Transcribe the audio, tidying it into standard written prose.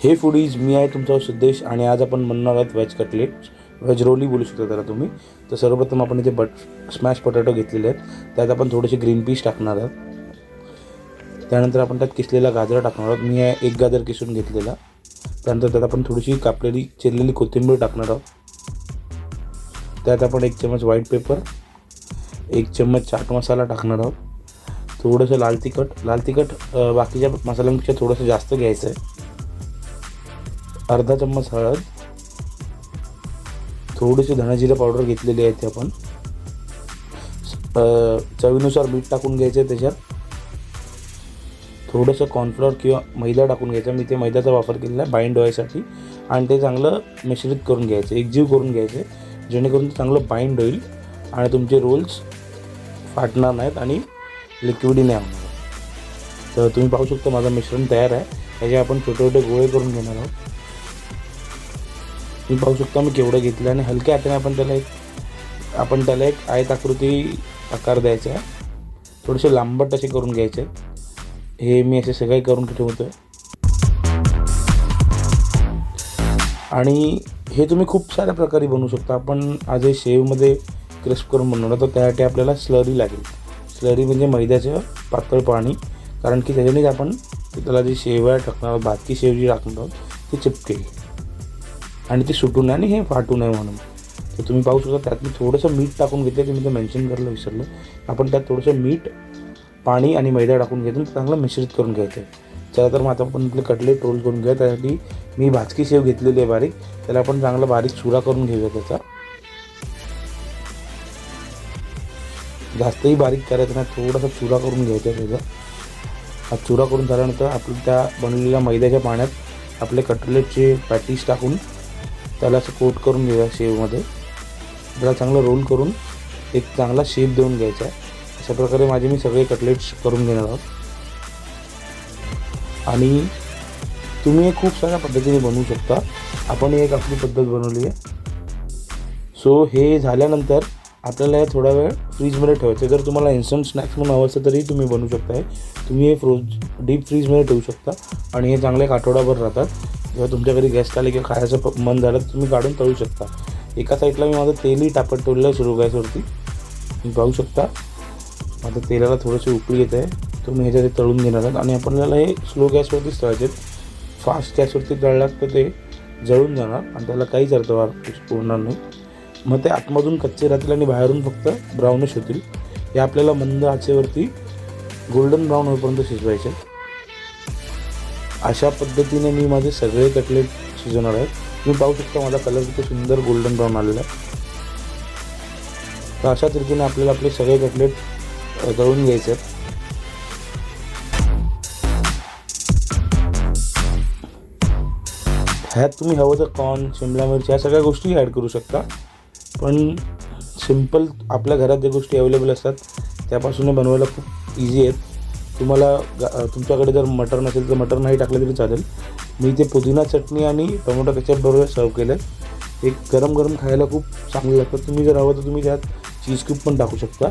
हे फूडीज, मी आहे तुमचा सिद्धेश आणि आज आपण बनवणार आहोत व्हेज कटलेट्स, व्हेज रोली बोलू शकता त्याला तुम्ही. तर सर्वप्रथम आपण इथे स्मॅश पोटॅटो घेतलेले आहेत, त्यात आपण थोडेसे ग्रीन पीस टाकणार आहोत. त्यानंतर आपण त्यात किसलेला गाजर टाकणार आहोत. मी आहे एक गाजर किसून घेतलेला. त्यानंतर त्यात आपण थोडीशी कापलेली चिरलेली कोथिंबीर टाकणार आहोत. त्यात आपण 1 चम्मच व्हाईट पेपर, 1 चम्मच चाट मसाला टाकणार आहोत. थोडंसं लाल तिखट बाकीच्या मसाल्यांपेक्षा थोडंसं जास्त घ्यायचं आहे. अर्धा चम्मच हळद, थोडीशी धणा-जिरे पावडर घेतलेली आहे ते आपण. चवीनुसार मीठ टाकून घ्यायचं आहे. त्याच्यात थोडंसं कॉर्नफ्लोअर किंवा मैदा टाकून घ्यायचा. मी ते मैद्याचा वापर केलेला आहे बाइंड व्हायसाठी. आणि ते चांगलं मिश्रित करून घ्यायचं, एकजीव करून घ्यायचे, जेणेकरून ते चांगलं बाइंड होईल आणि तुमचे रोल्स फाटणार नाहीत आणि लिक्विडी नाही होणार. तर तुम्ही पाहू शकता माझं मिश्रण तयार आहे. त्याचे आपण छोटे छोटे गोळे करून घेणार आहोत. तुम्ही पाहू शकता मी केवढं घेतलं आणि हलक्या हाताने आपण त्याला एक आयताकृती आकार द्यायचा आहे. थोडेसे लांबट असे करून घ्यायचे. हे मी असे सगळे करून ठेवतो आहे. आणि हे तुम्ही खूप साऱ्या प्रकारे बनवू शकता. आपण आज हे शेवमध्ये क्रिस्प करून बनवणार, तर त्यासाठी आपल्याला स्लरी लागेल. स्लरी म्हणजे मैद्याचं पातळ पाणी, कारण की त्याच्यानेच आपण त्याला जी शेव टाकणार आहोत, भातकी शेव जी टाकणार आहोत ती चिपकेल आणि ती सुटू नये आणि हे फाटू नये म्हणून. तर तुम्ही पाहू शकता त्यात मी थोडंसं मीठ टाकून घेतलं, ते मी ते मेन्शन करायला विसरलं. आपण त्यात थोडंसं मीठ, पाणी आणि मैदा टाकून घेतो, चांगलं मिश्रित करून घ्यायचं आहे. चला तर मग आता आपण आपले कटलेट रोल करून घेऊया. त्यासाठी मी भाजकी शेव घेतलेली आहे बारीक, त्याला आपण चांगला बारीक चुरा करून घेऊया. त्याचा जास्तही बारीक करायचं नाही, थोडासा चुरा करून घ्यायचा त्याचा. हा चुरा करून झाल्यानंतर आपण त्या बनवलेल्या मैद्याच्या पाण्यात आपले कटलेटचे पॅटीस टाकून त्याला असं कोट करून घेऊया शेवमध्ये. त्याला चांगलं रोल करून एक चांगला शेप देऊन घ्यायचा आहे. अशा प्रकारे माझे मी सगळे कटलेट्स करून घेणार आहोत. आणि तुम्ही हे खूप साऱ्या पद्धतीने बनवू शकता. आपण एक आपली पद्धत बनवली आहे. सो हे झाल्यानंतर आपल्याला हे थोडा वेळ फ्रीजमध्ये ठेवायचं. जर तुम्हाला इन्स्टंट स्नॅक्स म्हणून हवं असेल तरी तुम्ही बनवू शकता. तुम्ही हे डीप फ्रीजमध्ये ठेवू शकता आणि हे चांगले एक आठवडाभर राहतात. जेव्हा तुमच्या घरी गेस्ट आले किंवा खायचं मन झालं तर तुम्ही काढून तळू शकता. एका साईडला मी माझं तेलही टाकत ठेवलेलं आहे सुरू गॅसवरती. तुम्ही पाहू शकता माझं तेलाला थोडीशी उकळी येत आहे. तुम्ही ह्याच्यात तळून घेणार आहात आणि आपल्याला हे स्लो गॅसवरतीच तळायचे. फास्ट गॅसवरती तळलात तर ते जळून जाणार आणि त्याला काहीच अर्थ होणार नाही. मग ते आतमधून कच्चे राहतील आणि बाहेरून फक्त ब्राउनिश होतील. हे आपल्याला मंद आचेवरती गोल्डन ब्राऊन होईपर्यंत शिजवायचे. अशा पद्धतीने मी माझे सगळे कटलेट शिजवणार आहे. तुम्ही पाहू शकता माझा कलर किती सुंदर गोल्डन ब्राऊन आलेला आहे. तर अशा तरीकेने आपल्याला आपले सगळे कटलेट तळून घ्यायचे आहेत. ह्यात तुम्ही हवं तर कॉर्न, शिमला मिरची या सगळ्या गोष्टी ॲड करू शकता. पण सिम्पल आपल्या घरात ज्या गोष्टी अवेलेबल असतात त्यापासून बनवायला खूप इझी आहेत. तुम्हाला तुमच्याकडे जर मटर नसेल तर मटर नाही टाकलं तरी चालेल. मी ते पुदिना चटणी आणि टोमॅटो केचप बरोबर सर्व केलं. एक गरम गरम खायला खूप चांगलं लागतं. तुम्ही जर हवं तर तुम्ही त्यात चीज क्यूब पण टाकू शकता.